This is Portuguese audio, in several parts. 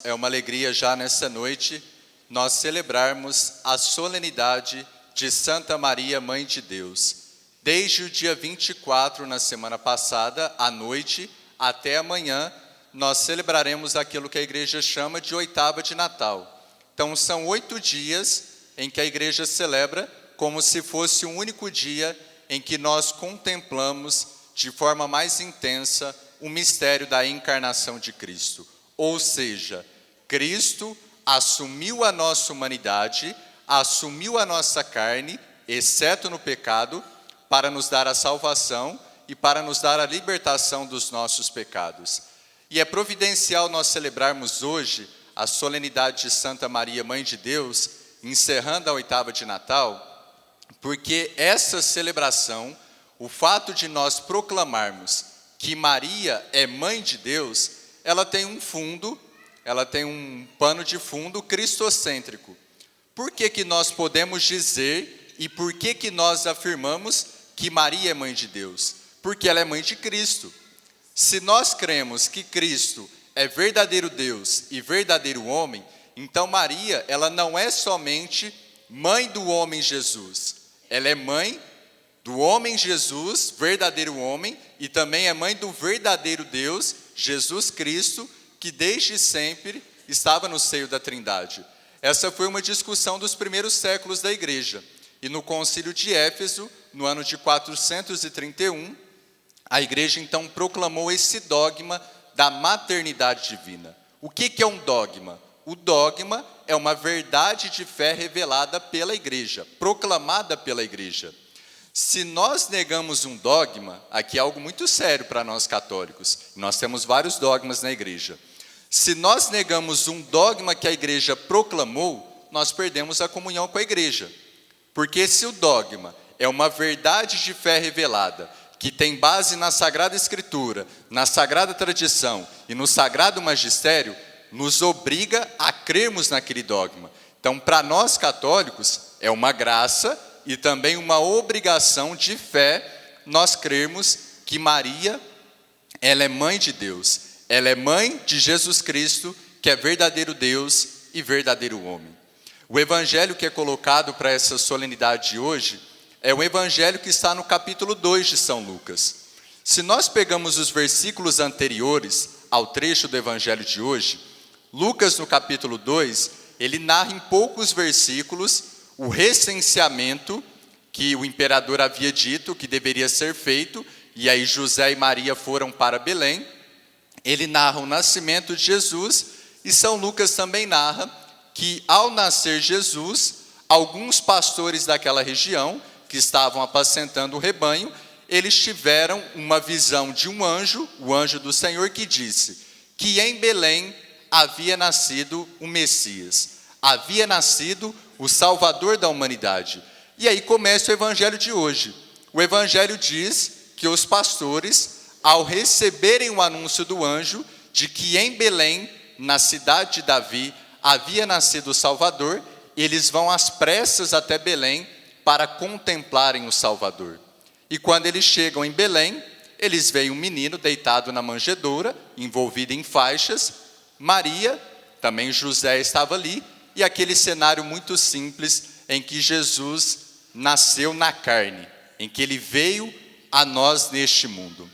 É uma alegria já nessa noite nós celebrarmos a solenidade de Santa Maria, Mãe de Deus. Desde o dia 24, na semana passada, à noite, até amanhã, nós celebraremos aquilo que a igreja chama de oitava de Natal. Então, são 8 dias em que a igreja celebra como se fosse um único dia em que nós contemplamos de forma mais intensa o mistério da encarnação de Cristo. Ou seja, Cristo assumiu a nossa humanidade, assumiu a nossa carne, exceto no pecado, para nos dar a salvação e para nos dar a libertação dos nossos pecados. E é providencial nós celebrarmos hoje a solenidade de Santa Maria, Mãe de Deus, encerrando a oitava de Natal, porque essa celebração, o fato de nós proclamarmos que Maria é Mãe de Deus, ela tem um fundo, ela tem um pano de fundo cristocêntrico. Por que nós podemos dizer e por que nós afirmamos que Maria é Mãe de Deus? Porque ela é Mãe de Cristo. Se nós cremos que Cristo é verdadeiro Deus e verdadeiro homem, então Maria, ela não é somente mãe do homem Jesus, ela é mãe do homem Jesus, verdadeiro homem, e também é mãe do verdadeiro Deus, Jesus Cristo, que desde sempre estava no seio da Trindade. Essa foi uma discussão dos primeiros séculos da igreja. E no concílio de Éfeso, no ano de 431, a igreja então proclamou esse dogma da maternidade divina. O que é um dogma? O dogma é uma verdade de fé revelada pela igreja, proclamada pela igreja. Se nós negamos um dogma, aqui é algo muito sério para nós católicos, nós temos vários dogmas na igreja. Se nós negamos um dogma que a igreja proclamou, nós perdemos a comunhão com a igreja. Porque se o dogma é uma verdade de fé revelada, que tem base na Sagrada Escritura, na Sagrada Tradição e no Sagrado Magistério, nos obriga a crermos naquele dogma. Então, para nós católicos, é uma graça e também uma obrigação de fé nós crermos que Maria, ela é mãe de Deus, ela é mãe de Jesus Cristo, que é verdadeiro Deus e verdadeiro homem. O evangelho que é colocado para essa solenidade de hoje é o evangelho que está no capítulo 2 de São Lucas. Se nós pegamos os versículos anteriores ao trecho do evangelho de hoje, Lucas no capítulo 2, ele narra em poucos versículos o recenseamento que o imperador havia dito que deveria ser feito, e aí José e Maria foram para Belém. Ele narra o nascimento de Jesus, e São Lucas também narra que ao nascer Jesus, alguns pastores daquela região, que estavam apacentando o rebanho, eles tiveram uma visão de um anjo, o anjo do Senhor, que disse que em Belém havia nascido o Messias, havia nascido o Salvador da humanidade. E aí começa o evangelho de hoje. O evangelho diz que os pastores, ao receberem o anúncio do anjo de que em Belém, na cidade de Davi, havia nascido o Salvador, eles vão às pressas até Belém para contemplarem o Salvador. E quando eles chegam em Belém, eles veem um menino deitado na manjedoura, envolvido em faixas. Maria, também José estava ali, e aquele cenário muito simples em que Jesus nasceu na carne, em que ele veio a nós neste mundo.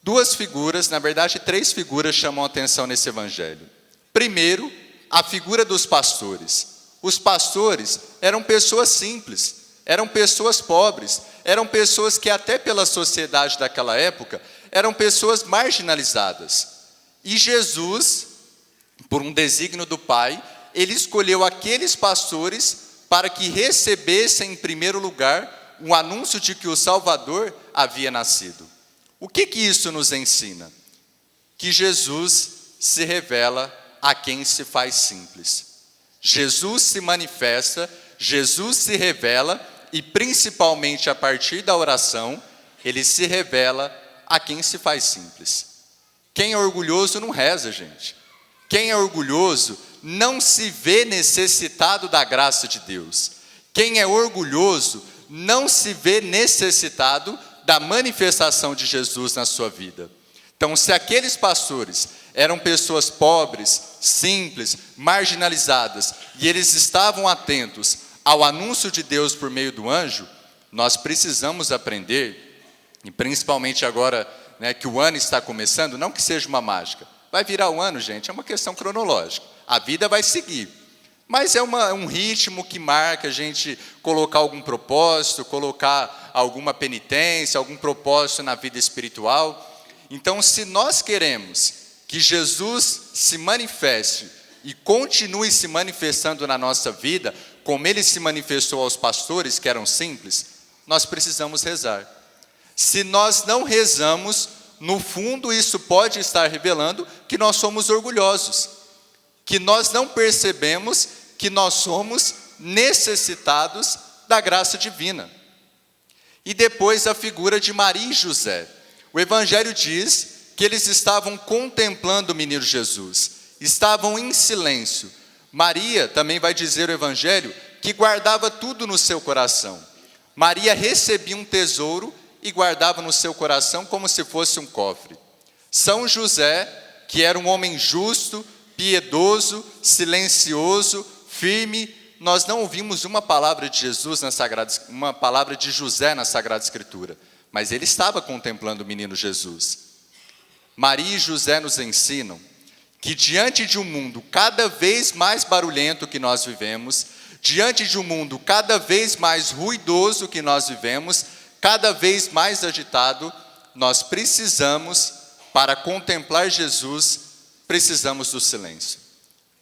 2 figuras, na verdade 3 figuras chamam a atenção nesse evangelho. Primeiro, a figura dos pastores. Os pastores eram pessoas simples, eram pessoas pobres, eram pessoas que até pela sociedade daquela época, eram pessoas marginalizadas. E Jesus, por um desígnio do Pai, ele escolheu aqueles pastores para que recebessem em primeiro lugar o anúncio de que o Salvador havia nascido. O que isso nos ensina? Que Jesus se revela a quem se faz simples. Jesus se manifesta, Jesus se revela e principalmente a partir da oração, ele se revela a quem se faz simples. Quem é orgulhoso não reza, gente. Quem é orgulhoso não se vê necessitado da graça de Deus. Quem é orgulhoso não se vê necessitado da manifestação de Jesus na sua vida. Então, se aqueles pastores eram pessoas pobres, simples, marginalizadas, e eles estavam atentos ao anúncio de Deus por meio do anjo, nós precisamos aprender, e principalmente agora, né, que o ano está começando, não que seja uma mágica. Vai virar o ano, gente, é uma questão cronológica. A vida vai seguir. Mas é um ritmo que marca a gente colocar algum propósito, colocar alguma penitência, algum propósito na vida espiritual. Então, se nós queremos que Jesus se manifeste e continue se manifestando na nossa vida, como ele se manifestou aos pastores, que eram simples, nós precisamos rezar. Se nós não rezamos, no fundo isso pode estar revelando que nós somos orgulhosos, que nós não percebemos que nós somos necessitados da graça divina. E depois a figura de Maria e José. O Evangelho diz que eles estavam contemplando o menino Jesus, estavam em silêncio. Maria, também vai dizer o Evangelho, que guardava tudo no seu coração. Maria recebia um tesouro e guardava no seu coração como se fosse um cofre. São José, que era um homem justo, piedoso, silencioso, firme, nós não ouvimos uma palavra de Jesus uma palavra de José na Sagrada Escritura, mas ele estava contemplando o menino Jesus. Maria e José nos ensinam que diante de um mundo cada vez mais barulhento que nós vivemos, diante de um mundo cada vez mais ruidoso que nós vivemos, cada vez mais agitado, nós precisamos, para contemplar Jesus, precisamos do silêncio.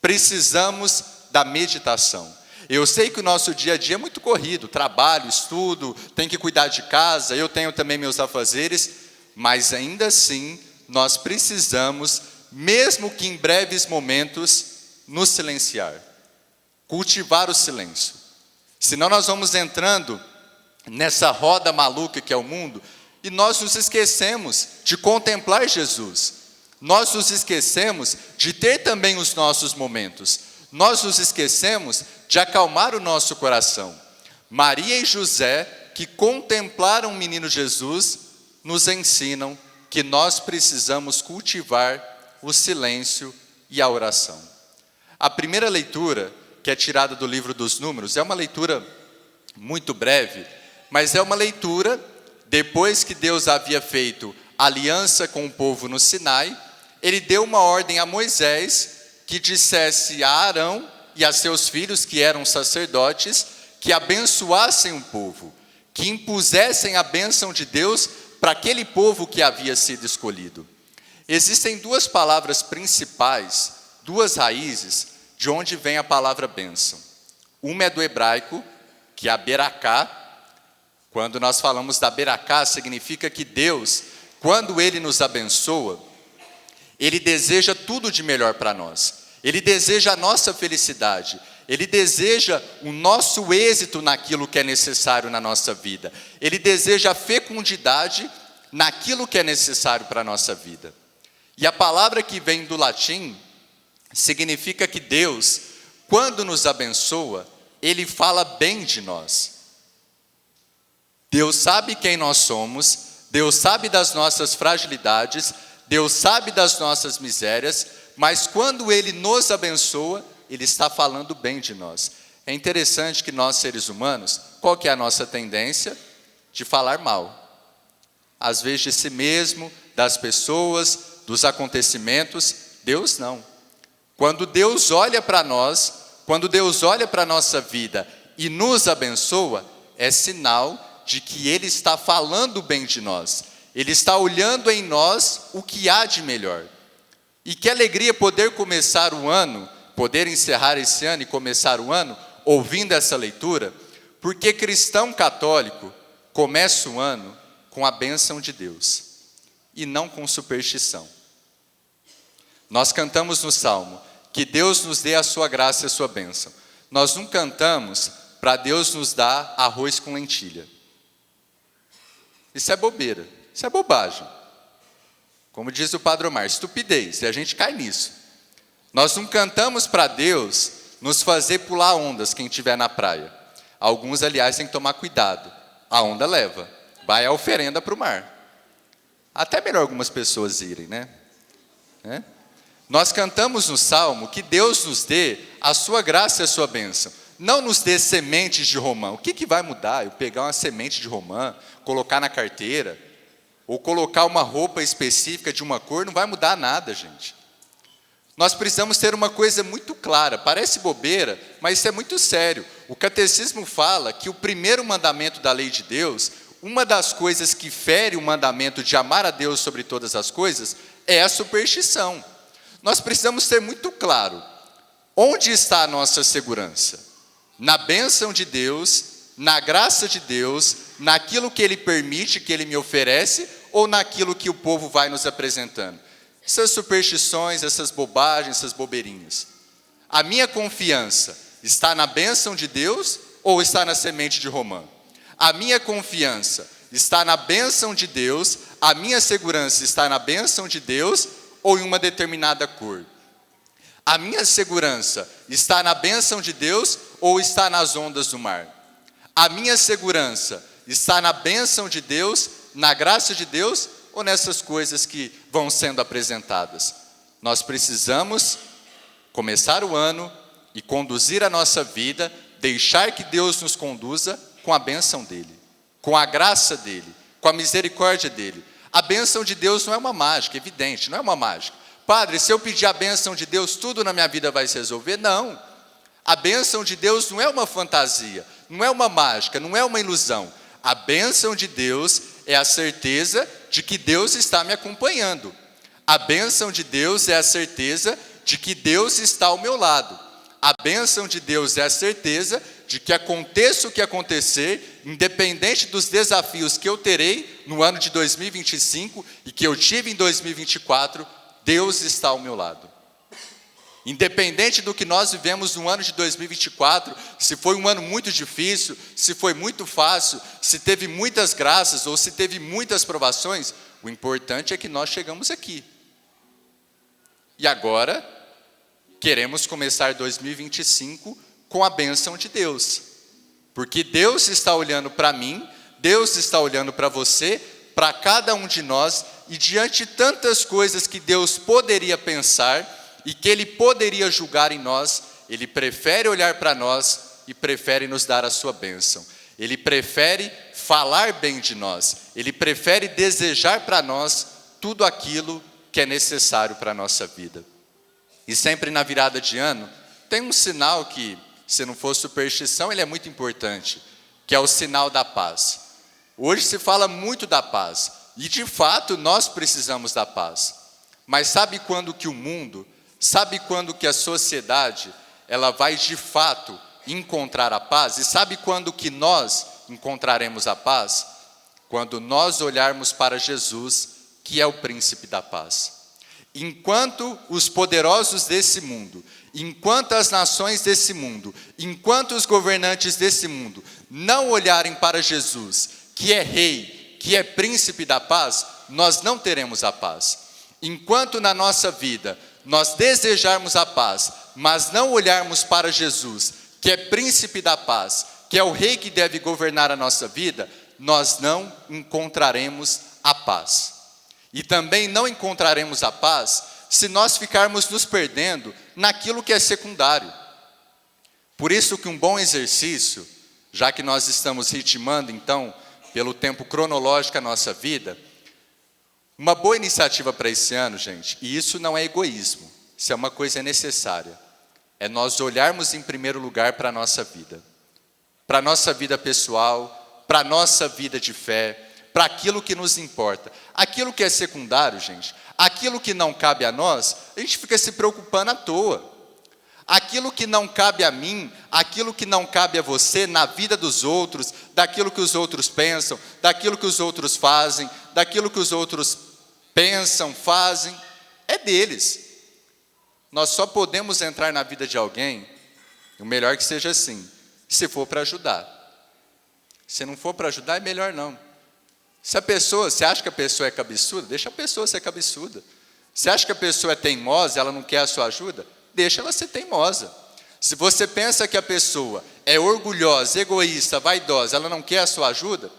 Precisamos da meditação. Eu sei que o nosso dia a dia é muito corrido, trabalho, estudo, tem que cuidar de casa, eu tenho também meus afazeres, mas ainda assim, nós precisamos, mesmo que em breves momentos, nos silenciar, cultivar o silêncio. Senão nós vamos entrando nessa roda maluca que é o mundo, e nós nos esquecemos de contemplar Jesus. Nós nos esquecemos de ter também os nossos momentos. Nós nos esquecemos de acalmar o nosso coração. Maria e José, que contemplaram o menino Jesus, nos ensinam que nós precisamos cultivar o silêncio e a oração. A primeira leitura, que é tirada do livro dos Números, é uma leitura muito breve, mas é uma leitura depois que Deus havia feito aliança com o povo no Sinai. Ele deu uma ordem a Moisés que dissesse a Arão e a seus filhos, que eram sacerdotes, que abençoassem o povo, que impusessem a bênção de Deus para aquele povo que havia sido escolhido. Existem duas palavras principais, duas raízes, de onde vem a palavra bênção. Uma é do hebraico, que é a beracá. Quando nós falamos da beracá, significa que Deus, quando Ele nos abençoa, Ele deseja tudo de melhor para nós. Ele deseja a nossa felicidade. Ele deseja o nosso êxito naquilo que é necessário na nossa vida. Ele deseja a fecundidade naquilo que é necessário para a nossa vida. E a palavra que vem do latim significa que Deus, quando nos abençoa, Ele fala bem de nós. Deus sabe quem nós somos, Deus sabe das nossas fragilidades, Deus sabe das nossas misérias, mas quando Ele nos abençoa, Ele está falando bem de nós. É interessante que nós, seres humanos, qual que é a nossa tendência? De falar mal. Às vezes de si mesmo, das pessoas, dos acontecimentos. Deus não. Quando Deus olha para nós, quando Deus olha para a nossa vida e nos abençoa, é sinal de que Ele está falando bem de nós. Ele está olhando em nós o que há de melhor. E que alegria poder começar o ano, poder encerrar esse ano e começar o ano ouvindo essa leitura, porque cristão católico começa o ano com a bênção de Deus e não com superstição. Nós cantamos no Salmo que Deus nos dê a sua graça e a sua bênção. Nós não cantamos para Deus nos dar arroz com lentilha. Isso é bobeira, isso é bobagem. Como diz o Padre Omar, estupidez, e a gente cai nisso. Nós não cantamos para Deus nos fazer pular ondas quem estiver na praia. Alguns, aliás, têm que tomar cuidado. A onda leva, vai a oferenda para o mar. Até melhor algumas pessoas irem, né? Nós cantamos no Salmo que Deus nos dê a sua graça e a sua bênção. Não nos dê sementes de romã. O que vai mudar? Eu pegar uma semente de romã, colocar na carteira, ou colocar uma roupa específica de uma cor, não vai mudar nada, gente. Nós precisamos ter uma coisa muito clara. Parece bobeira, mas isso é muito sério. O catecismo fala que o primeiro mandamento da lei de Deus, uma das coisas que fere o mandamento de amar a Deus sobre todas as coisas, é a superstição. Nós precisamos ter muito claro, onde está a nossa segurança? Na bênção de Deus, na graça de Deus, naquilo que Ele permite, que Ele me oferece, ou naquilo que o povo vai nos apresentando? Essas superstições, essas bobagens, essas bobeirinhas. A minha confiança está na bênção de Deus ou está na semente de romã? A minha confiança está na bênção de Deus, a minha segurança está na bênção de Deus ou em uma determinada cor? A minha segurança está na bênção de Deus ou está nas ondas do mar? A minha segurança está na bênção de Deus, na graça de Deus ou nessas coisas que vão sendo apresentadas? Nós precisamos começar o ano e conduzir a nossa vida, deixar que Deus nos conduza com a bênção dEle, com a graça dEle, com a misericórdia dEle. A bênção de Deus não é uma mágica, evidente, não é uma mágica. Padre, se eu pedir a bênção de Deus, tudo na minha vida vai se resolver? Não. A bênção de Deus não é uma fantasia, não é uma mágica, não é uma ilusão. A bênção de Deus é a certeza de que Deus está me acompanhando. A bênção de Deus é a certeza de que Deus está ao meu lado. A bênção de Deus é a certeza de que aconteça o que acontecer, independente dos desafios que eu terei no ano de 2025 e que eu tive em 2024, Deus está ao meu lado. Independente do que nós vivemos no ano de 2024, se foi um ano muito difícil, se foi muito fácil, se teve muitas graças ou se teve muitas provações, o importante é que nós chegamos aqui. E agora, queremos começar 2025 com a bênção de Deus. Porque Deus está olhando para mim, Deus está olhando para você, para cada um de nós, e diante de tantas coisas que Deus poderia pensar e que Ele poderia julgar em nós, Ele prefere olhar para nós e prefere nos dar a sua bênção. Ele prefere falar bem de nós, Ele prefere desejar para nós tudo aquilo que é necessário para a nossa vida. E sempre na virada de ano, tem um sinal que, se não for superstição, ele é muito importante, que é o sinal da paz. Hoje se fala muito da paz, e de fato nós precisamos da paz. Mas sabe quando que o mundo, sabe quando que a sociedade, ela vai de fato encontrar a paz? E sabe quando que nós encontraremos a paz? Quando nós olharmos para Jesus, que é o príncipe da paz. Enquanto os poderosos desse mundo, enquanto as nações desse mundo, enquanto os governantes desse mundo não olharem para Jesus, que é rei, que é príncipe da paz, nós não teremos a paz. Enquanto na nossa vida nós desejarmos a paz, mas não olharmos para Jesus, que é príncipe da paz, que é o rei que deve governar a nossa vida, nós não encontraremos a paz. E também não encontraremos a paz se nós ficarmos nos perdendo naquilo que é secundário. Por isso que um bom exercício, já que nós estamos ritmando então, pelo tempo cronológico a nossa vida, uma boa iniciativa para esse ano, gente, e isso não é egoísmo, isso é uma coisa necessária, é nós olharmos em primeiro lugar para a nossa vida pessoal, para a nossa vida de fé, para aquilo que nos importa. Aquilo que é secundário, gente, aquilo que não cabe a nós, a gente fica se preocupando à toa. Aquilo que não cabe a mim, aquilo que não cabe a você, na vida dos outros, daquilo que os outros pensam, daquilo que os outros fazem, daquilo que os outros pensam, fazem, é deles. Nós só podemos entrar na vida de alguém, o melhor que seja assim, se for para ajudar. Se não for para ajudar, é melhor não. Se você acha que a pessoa é cabeçuda, deixa a pessoa ser cabeçuda. Se acha que a pessoa é teimosa, ela não quer a sua ajuda, deixa ela ser teimosa. Se você pensa que a pessoa é orgulhosa, egoísta, vaidosa, ela não quer a sua ajuda,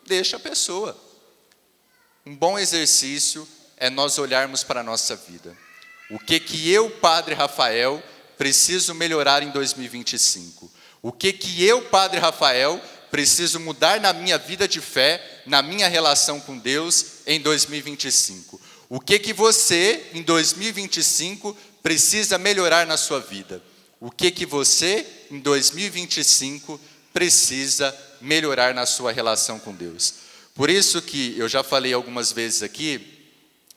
deixa a pessoa. Um bom exercício é nós olharmos para a nossa vida. O que eu, Padre Rafael, preciso melhorar em 2025? O que eu, Padre Rafael, preciso mudar na minha vida de fé, na minha relação com Deus em 2025? O que você, em 2025, precisa melhorar na sua vida? O que você, em 2025, precisa melhorar na sua relação com Deus? Por isso que eu já falei algumas vezes aqui,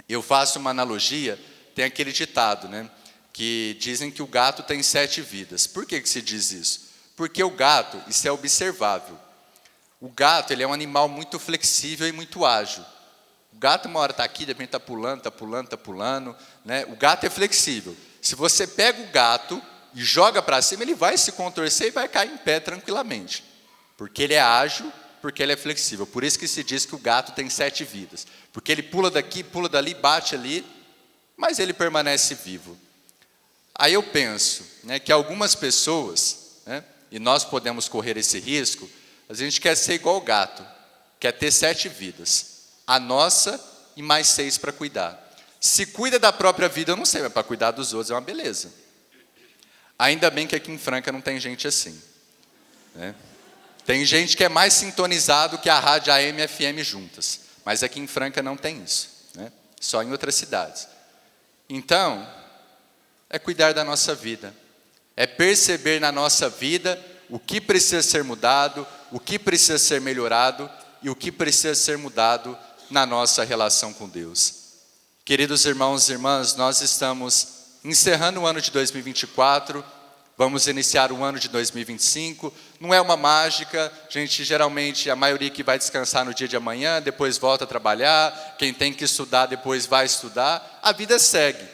eu faço uma analogia, tem aquele ditado, né? Que dizem que o gato tem 7 vidas. Por que se diz isso? Porque o gato, isso é observável. O gato, ele é um animal muito flexível e muito ágil. O gato uma hora está aqui, de repente está pulando, né? O gato é flexível. Se você pega o gato e joga para cima, ele vai se contorcer e vai cair em pé tranquilamente. Porque ele é ágil, porque ele é flexível. Por isso que se diz que o gato tem 7 vidas. Porque ele pula daqui, pula dali, bate ali, mas ele permanece vivo. Aí eu penso, né, que algumas pessoas, né, e nós podemos correr esse risco, a gente quer ser igual o gato, quer ter 7 vidas, a nossa e mais 6 para cuidar. Se cuida da própria vida, eu não sei, mas para cuidar dos outros é uma beleza. Ainda bem que aqui em Franca não tem gente assim, né? Tem gente que é mais sintonizado que a rádio AM e FM juntas, mas aqui em Franca não tem isso, né? Só em outras cidades. Então, é cuidar da nossa vida, é perceber na nossa vida o que precisa ser mudado, o que precisa ser melhorado e o que precisa ser mudado na nossa relação com Deus. Queridos irmãos e irmãs, nós estamos encerrando o ano de 2024, vamos iniciar o ano de 2025, não é uma mágica, geralmente a maioria que vai descansar no dia de amanhã, depois volta a trabalhar, quem tem que estudar depois vai estudar, a vida segue.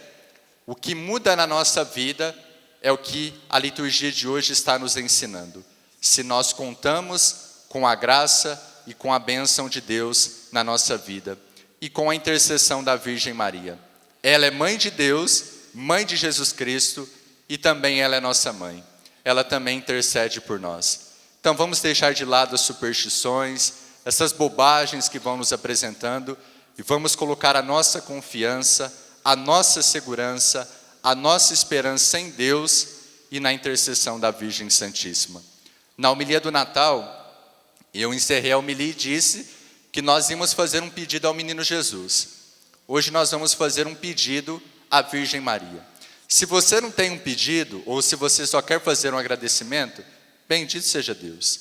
O que muda na nossa vida é o que a liturgia de hoje está nos ensinando. Se nós contamos com a graça e com a bênção de Deus na nossa vida e com a intercessão da Virgem Maria. Ela é mãe de Deus, mãe de Jesus Cristo e também ela é nossa mãe. Ela também intercede por nós. Então vamos deixar de lado as superstições, essas bobagens que vão nos apresentando e vamos colocar a nossa confiança, a nossa segurança, a nossa esperança em Deus e na intercessão da Virgem Santíssima. Na homilia do Natal, eu encerrei a homilia e disse que nós íamos fazer um pedido ao menino Jesus. Hoje nós vamos fazer um pedido à Virgem Maria. Se você não tem um pedido, ou se você só quer fazer um agradecimento, bendito seja Deus.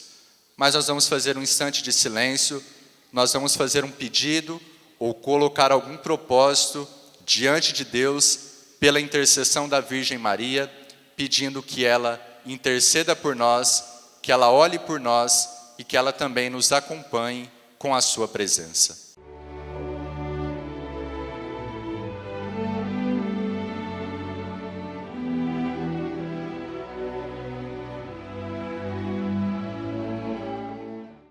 Mas nós vamos fazer um instante de silêncio, nós vamos fazer um pedido, ou colocar algum propósito diante de Deus, pela intercessão da Virgem Maria, pedindo que ela interceda por nós, que ela olhe por nós e que ela também nos acompanhe com a sua presença.